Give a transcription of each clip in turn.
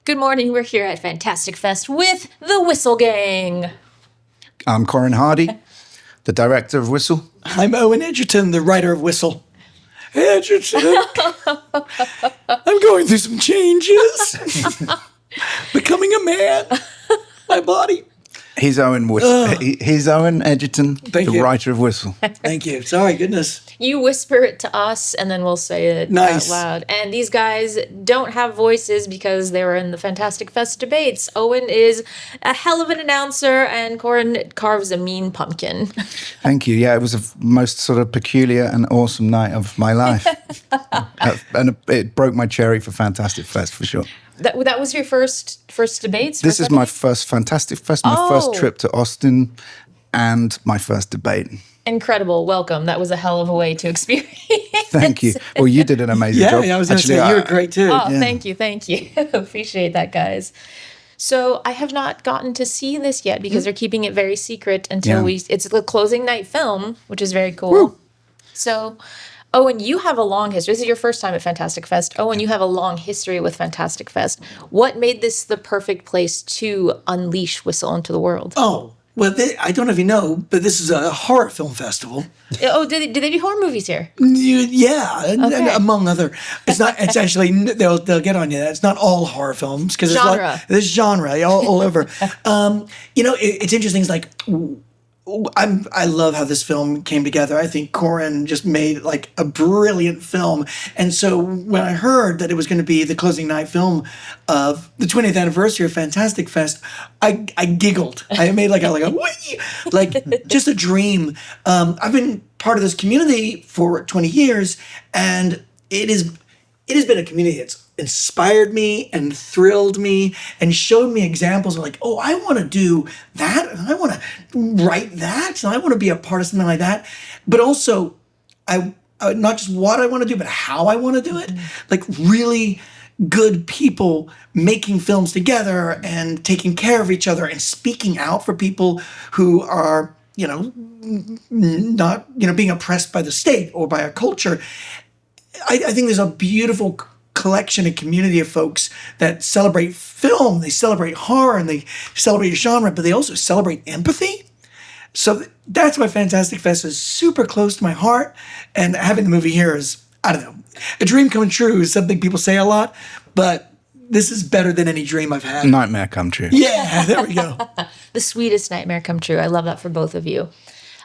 Good morning. We're here at Fantastic Fest with the Whistle Gang. I'm Corin Hardy, the director of Whistle. I'm Owen Egerton, the writer of Whistle. Egerton, I'm going through some changes. Becoming a man. My body. He's Owen He's Owen Egerton, the writer of Whistle. Thank you. Sorry, goodness. You whisper it to us, and then we'll say it out loud. And these guys don't have voices because they were in the Fantastic Fest debates. Owen is a hell of an announcer, and Corin carves a mean pumpkin. Thank you. Yeah, it was a most sort of peculiar and awesome night of my life. And it broke my cherry for Fantastic Fest, for sure. That was your first debates? This is my first Fantastic Fest, my first trip to Austin, and my first debate. Incredible. Welcome. That was a hell of a way to experience. Thank you. Well, you did an amazing job. Yeah, I was going to say, you were great too. Oh, yeah. Thank you. Appreciate that, guys. So I have not gotten to see this yet because they're keeping it very secret until it's the closing night film, which is very cool. Woo. So, Owen, you have a long history. This is your first time at Fantastic Fest. Owen, you have a long history with Fantastic Fest. What made this the perfect place to unleash Whistle into the world? Oh, well, I don't know if you know, but this is a horror film festival. Oh, do they do horror movies here? Yeah, and among other. It's not. It's actually they'll get on you. It's not all horror films because there's genre all over. It's interesting. It's like. I love how this film came together. I think Corin just made like a brilliant film. And so when I heard that it was going to be the closing night film of the 20th anniversary of Fantastic Fest, I giggled. I made like just a dream. I've been part of this community for 20 years, and it has been a community that's inspired me and thrilled me and showed me examples of like, oh, I want to do that, and I want to write that, and I want to be a part of something like that. But also, I not just what I want to do, but how I want to do it. Like really good people making films together and taking care of each other and speaking out for people who are, not, being oppressed by the state or by our culture. I think there's a beautiful collection and community of folks that celebrate film, they celebrate horror, and they celebrate genre, but they also celebrate empathy. So that's why Fantastic Fest is super close to my heart, and having the movie here is, I don't know, a dream come true is something people say a lot, but this is better than any dream I've had. Nightmare come true. Yeah, there we go. The sweetest nightmare come true. I love that for both of you.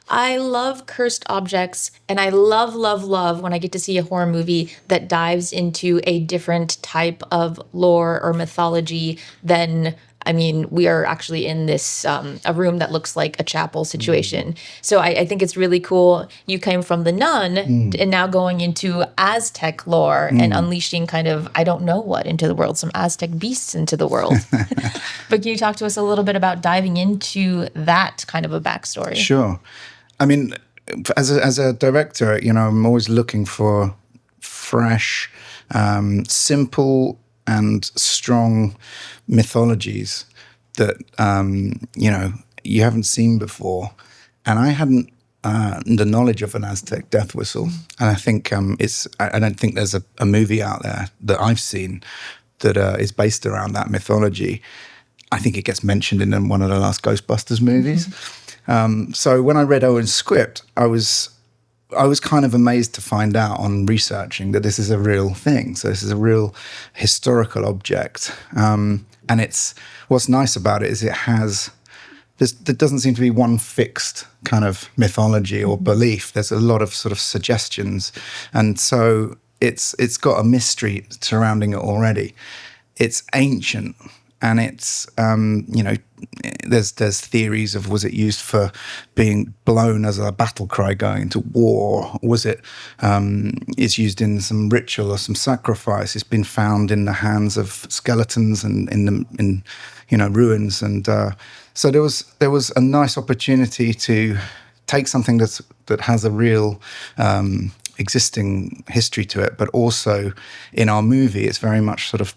I love cursed objects, and I love when I get to see a horror movie that dives into a different type of lore or mythology than, we are actually in this, a room that looks like a chapel situation. So I think it's really cool. You came from The Nun and now going into Aztec lore and unleashing kind of, I don't know what, into the world, some Aztec beasts into the world. But can you talk to us a little bit about diving into that kind of a backstory? Sure. As a director, I'm always looking for fresh, simple and strong mythologies that, you haven't seen before. And I hadn't the knowledge of an Aztec death whistle. And I think I don't think there's a movie out there that I've seen that is based around that mythology. I think it gets mentioned in one of the last Ghostbusters movies. So when I read Owen's script, I was kind of amazed to find out on researching that this is a real thing. So this is a real historical object. And what's nice about it is there doesn't seem to be one fixed kind of mythology or belief. There's a lot of sort of suggestions. And so it's got a mystery surrounding it already. It's ancient. And it's, there's theories of, was it used for being blown as a battle cry going into war? Was it, it's used in some ritual or some sacrifice? It's been found in the hands of skeletons and in ruins. And so there was a nice opportunity to take something that has a real existing history to it, but also in our movie, it's very much sort of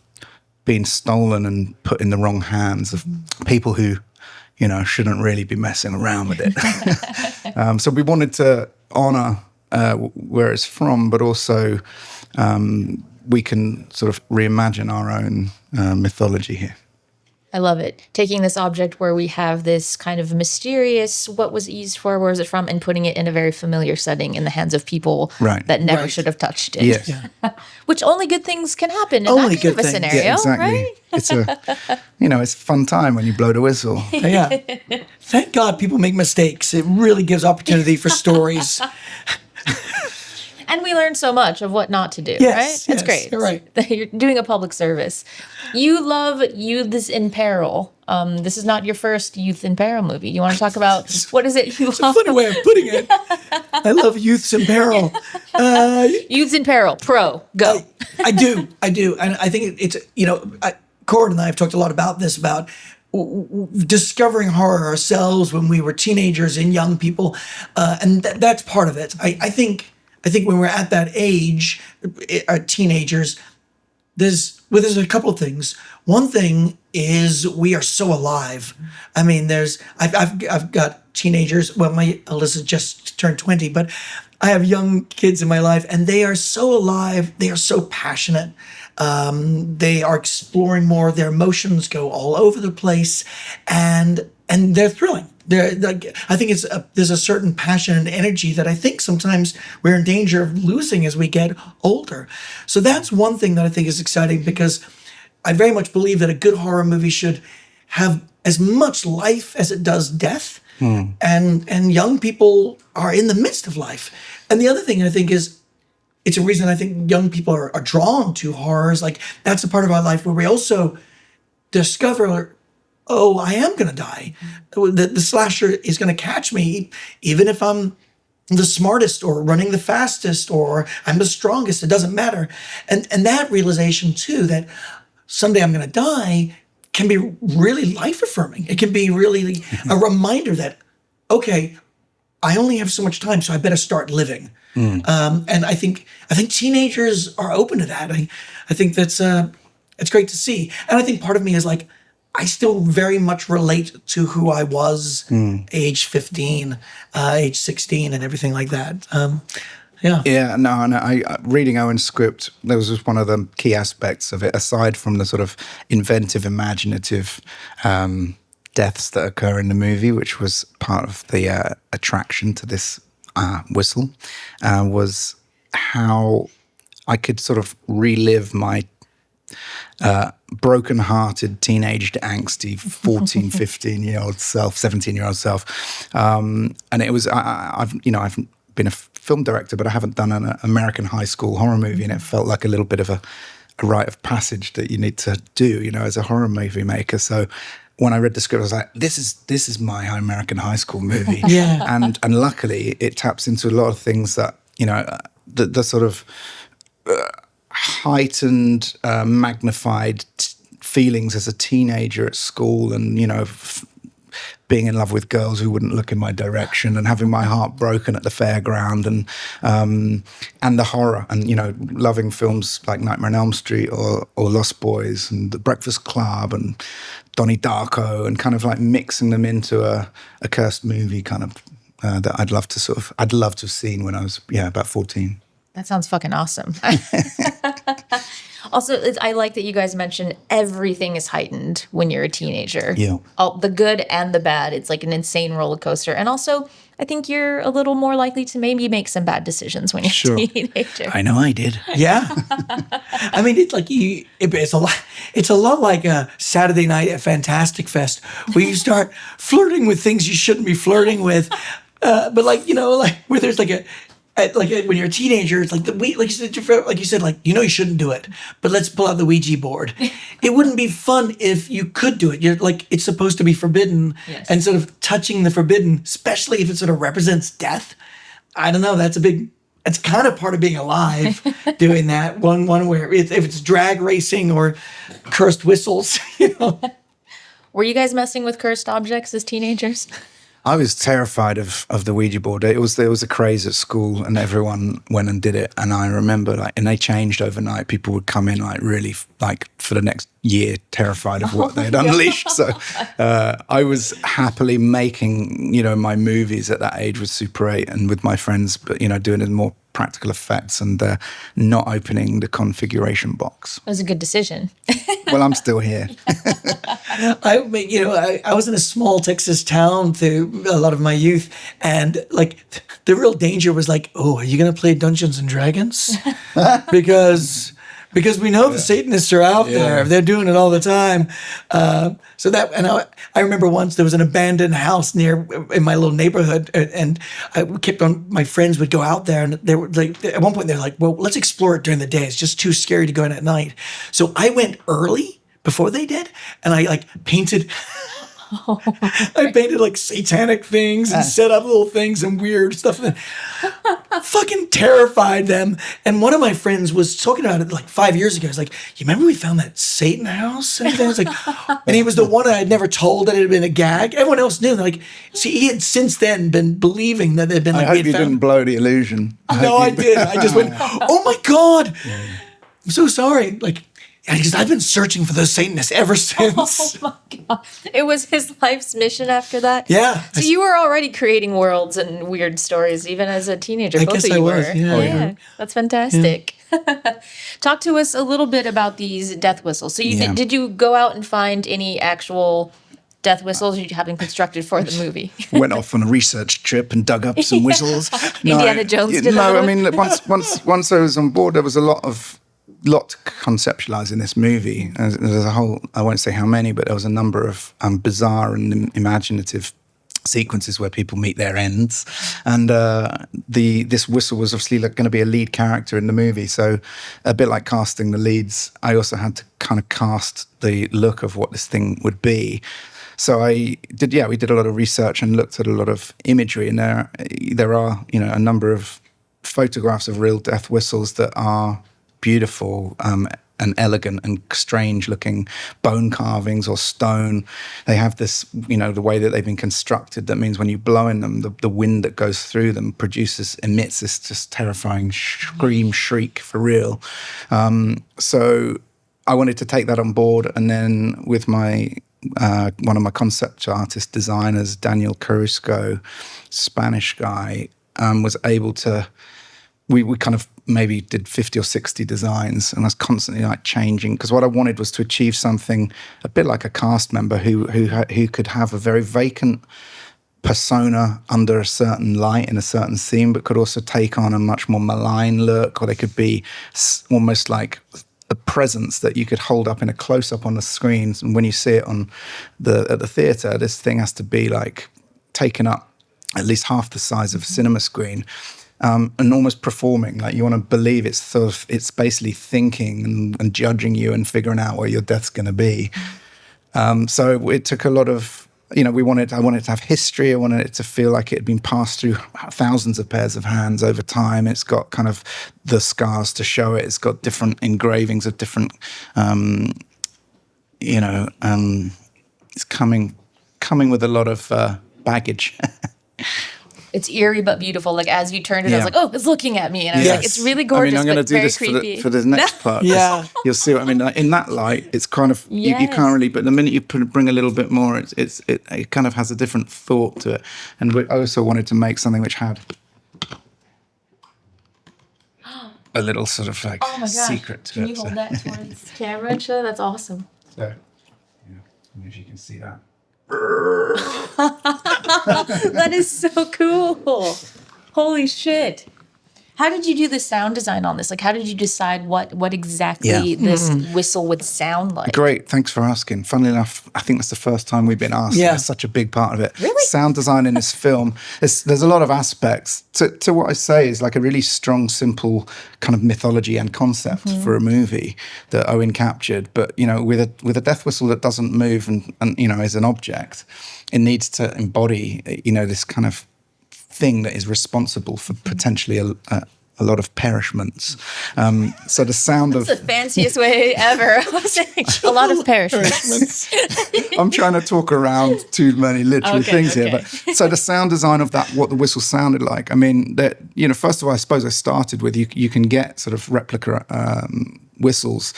being stolen and put in the wrong hands of people who, shouldn't really be messing around with it. So we wanted to honor where it's from, but also we can sort of reimagine our own mythology here. I love it. Taking this object where we have this kind of mysterious, what was it used for, where is it from, and putting it in a very familiar setting in the hands of people that never should have touched it. Yes. Yeah. Which only good things can happen in Only that kind of a good things. scenario, Yeah, exactly. right? It's it's a fun time when you blow the whistle. Yeah. Thank God people make mistakes. It really gives opportunity for stories. And we learn so much of what not to do, Yes, right? It's yes, great. you're right. You're doing a public service. You love Youths in Peril. This is not your first Youth in Peril movie. You want to talk about what is it you It's a love? funny way of putting it. I love Youths in Peril. Youths in Peril, pro, go. I do. And I think it's, Corin and I have talked a lot about this, about discovering horror ourselves when we were teenagers and young people. And that's part of it. I think when we're at that age, teenagers, there's a couple of things. One thing is we are so alive. I mean, I've got teenagers. Well, my Alyssa just turned 20, but I have young kids in my life, and they are so alive. They are so passionate. They are exploring more. Their emotions go all over the place, and they're thrilling. I think there's a certain passion and energy that I think sometimes we're in danger of losing as we get older. So that's one thing that I think is exciting, because I very much believe that a good horror movie should have as much life as it does death. And young people are in the midst of life. And the other thing I think is, it's a reason I think young people are drawn to horrors. Like, that's a part of our life where we also discover, oh, I am going to die. The slasher is going to catch me, even if I'm the smartest or running the fastest or I'm the strongest. It doesn't matter. And that realization, too, that someday I'm going to die, can be really life-affirming. It can be really a reminder that, okay, I only have so much time, so I better start living. And I think teenagers are open to that. I think that's it's great to see. And I think part of me is like, I still very much relate to who I was age 15, age 16, and everything like that. Yeah. Yeah, no. Reading Owen's script, that was just one of the key aspects of it, aside from the sort of inventive, imaginative deaths that occur in the movie, which was part of the attraction to this whistle, was how I could sort of relive my broken-hearted, teenaged, angsty 14, 15-year-old self, 17-year-old self. And it was, I've been a film director, but I haven't done an American high school horror movie, and it felt like a little bit of a rite of passage that you need to do, as a horror movie maker. So when I read the script, I was like, this is my American high school movie. Yeah. And luckily it taps into a lot of things that, the sort of heightened, magnified feelings as a teenager at school, and, being in love with girls who wouldn't look in my direction, and having my heart broken at the fairground, and the horror, and loving films like Nightmare on Elm Street or Lost Boys and The Breakfast Club and Donnie Darko, and kind of like mixing them into a cursed movie kind of that I'd love to have seen when I was about 14. That sounds fucking awesome. Also, I like that you guys mentioned everything is heightened when you're a teenager. Yeah. All, the good and the bad. It's like an insane roller coaster. And also, I think you're a little more likely to maybe make some bad decisions when you're a teenager. I know I did. Yeah. I mean, it's like it's a lot like a Saturday night at Fantastic Fest, where you start flirting with things you shouldn't be flirting with. But where there's when you're a teenager, it's like you said, you shouldn't do it, but let's pull out the Ouija board. It wouldn't be fun if you could do it. You're like, it's supposed to be forbidden, and sort of touching the forbidden, especially if it sort of represents death. I don't know. It's kind of part of being alive, doing that. One where if it's drag racing or cursed whistles, Were you guys messing with cursed objects as teenagers? I was terrified of the Ouija board. There was a craze at school, and everyone went and did it. And I remember, like, and they changed overnight. People would come in like really, like, for the next year, terrified of what they'd unleashed. So I was happily making, you know, my movies at that age with Super 8 and with my friends, but, you know, doing it more practical effects and not opening the configuration box. It was a good decision. Well, I'm still here. I was in a small Texas town through a lot of my youth, and like the real danger was like, oh, are you going to play Dungeons and Dragons? because we know the Satanists are out there. They're doing it all the time. I remember once there was an abandoned house in my little neighborhood, and my friends would go out there, and they were like, at one point they're like, well, let's explore it during the day. It's just too scary to go in at night. So I went early before they did, and I like painted. I painted like satanic things and set up little things and weird stuff, and fucking terrified them. And one of my friends was talking about it like 5 years ago. He's like, "You remember we found that Satan house?" And I was like, and he was the one I had never told that it had been a gag. Everyone else knew. Like, see, he had since then been believing that there'd been. Like, I hope you didn't blow the illusion. No, I did. I just went, "Oh my God, I'm so sorry." Like. Because I've been searching for those Satanists ever since. Oh my God. It was his life's mission after that? Yeah. So you were already creating worlds and weird stories even as a teenager. Both of you were. Yeah. That's fantastic. Yeah. Talk to us a little bit about these death whistles. So did you go out and find any actual death whistles you having constructed for the movie? Went off on a research trip and dug up some whistles. Indiana Jones did that. No, I mean, once I was on board, there was a lot to conceptualize in this movie. There's a whole, I won't say how many, but there was a number of bizarre and imaginative sequences where people meet their ends. And this whistle was obviously going to be a lead character in the movie. So a bit like casting the leads, I also had to kind of cast the look of what this thing would be. So we did a lot of research and looked at a lot of imagery. And there are, you know, a number of photographs of real death whistles that are beautiful and elegant and strange looking bone carvings or stone. They have this, you know, the way that they've been constructed, that means when you blow in them, the wind that goes through them emits this just terrifying shriek for real. So I wanted to take that on board, and then with my one of my concept artist designers, Daniel Carusco, Spanish guy, was able to. We kind of maybe did 50 or 60 designs, and I was constantly like changing, because what I wanted was to achieve something a bit like a cast member who could have a very vacant persona under a certain light in a certain scene, but could also take on a much more malign look, or they could be almost like a presence that you could hold up in a close-up on the screen. And when you see it at the theatre, this thing has to be like taken up at least half the size of a cinema screen. And almost performing, like you want to believe it's basically thinking and judging you and figuring out where your death's going to be. So it took a lot of, you know, I wanted to have history. I wanted it to feel like it had been passed through thousands of pairs of hands over time. It's got kind of the scars to show it. It's got different engravings of different, it's coming with a lot of baggage. It's eerie but beautiful. Like, as you turned it, I was like, oh, it's looking at me. And I was like, it's really gorgeous, I'm going to do very this creepy. for the next part. You'll see what I mean. In that light, it's kind of, you can't really, but the minute you bring a little bit more, it kind of has a different thought to it. And I also wanted to make something which had a little sort of like secret to it. Can you hold that towards the camera and show? That's awesome. So, I don't know if you can see that. That is so cool. Holy shit. How did you do the sound design on this? Like, how did you decide what exactly this whistle would sound like? Great, thanks for asking. Funnily enough, I think that's the first time we've been asked. Yeah. It's such a big part of it. Really? Sound design in this film, there's a lot of aspects to what I say is like a really strong, simple kind of mythology and concept for a movie that Owen captured. But, you know, with a death whistle that doesn't move and you know, is an object, it needs to embody, you know, this kind of thing that is responsible for potentially a lot of perishments. So the sound of... That's the fanciest way ever. A lot of perishments. I'm trying to talk around too many literary things here. But so the sound design of that, what the whistle sounded like, I mean, that, you know, first of all, I suppose I started with, you can get sort of replica whistles.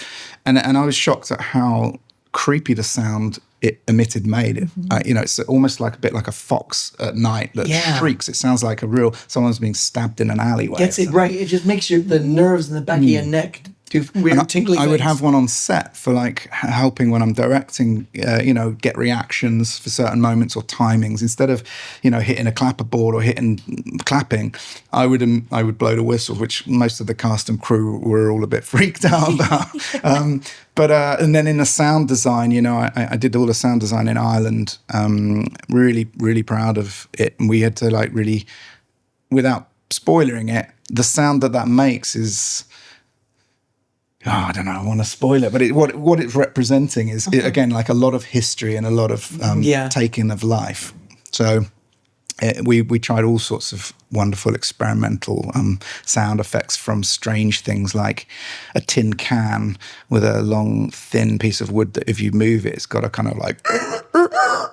And I was shocked at how creepy the sound it emitted made it. You know, it's almost like a bit like a fox at night that shrieks. It sounds like someone's being stabbed in an alleyway. Gets it right. It just makes the nerves in the back of your neck do weird tingly things. I would have one on set for like helping when I'm directing, you know, get reactions for certain moments or timings. Instead of, you know, hitting a clapperboard or clapping, I would blow the whistle, which most of the cast and crew were all a bit freaked out about. And then in the sound design, you know, I did all the sound design in Ireland. Really, really proud of it. And we had to like really, without spoiling it, the sound that makes is... Oh, I don't know. I want to spoil it, but what it's representing is again like a lot of history and a lot of taking of life. So we tried all sorts of wonderful experimental sound effects, from strange things like a tin can with a long thin piece of wood that if you move it, it's got a kind of like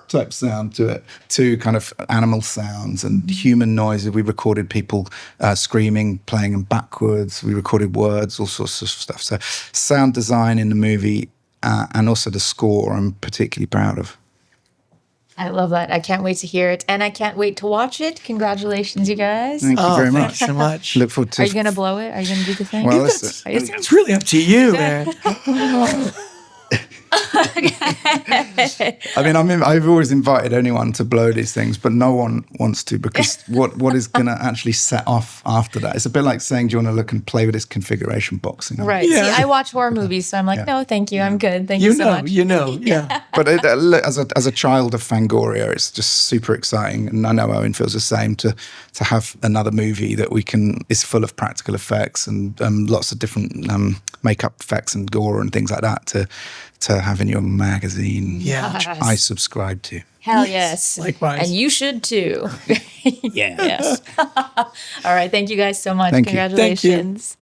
type sound to it, to kind of animal sounds and human noises. We recorded people screaming, playing them backwards. We recorded words, all sorts of stuff. So sound design in the movie and also the score I'm particularly proud of. I love that. I can't wait to hear it. And I can't wait to watch it. Congratulations, you guys. Thank you very much. Thanks so much. Look forward to... Are you going to blow it? Are you going to do the thing? Well, it's really up to you, man. I mean, I've always invited anyone to blow these things, but no one wants to, because what is going to actually set off after that? It's a bit like saying, do you want to look and play with this configuration box? You know? Right. Yeah. See, I watch horror movies, so I'm like, no, thank you. I'm good. Thank you so much. Yeah. But as a child of Fangoria, it's just super exciting. And I know Owen feels the same, to have another movie that is full of practical effects and lots of different makeup effects and gore and things like that to have in your magazine, which I subscribe to. Hell yes. Likewise. And you should too. Yes. All right. Thank you guys so much. Thank you. Congratulations.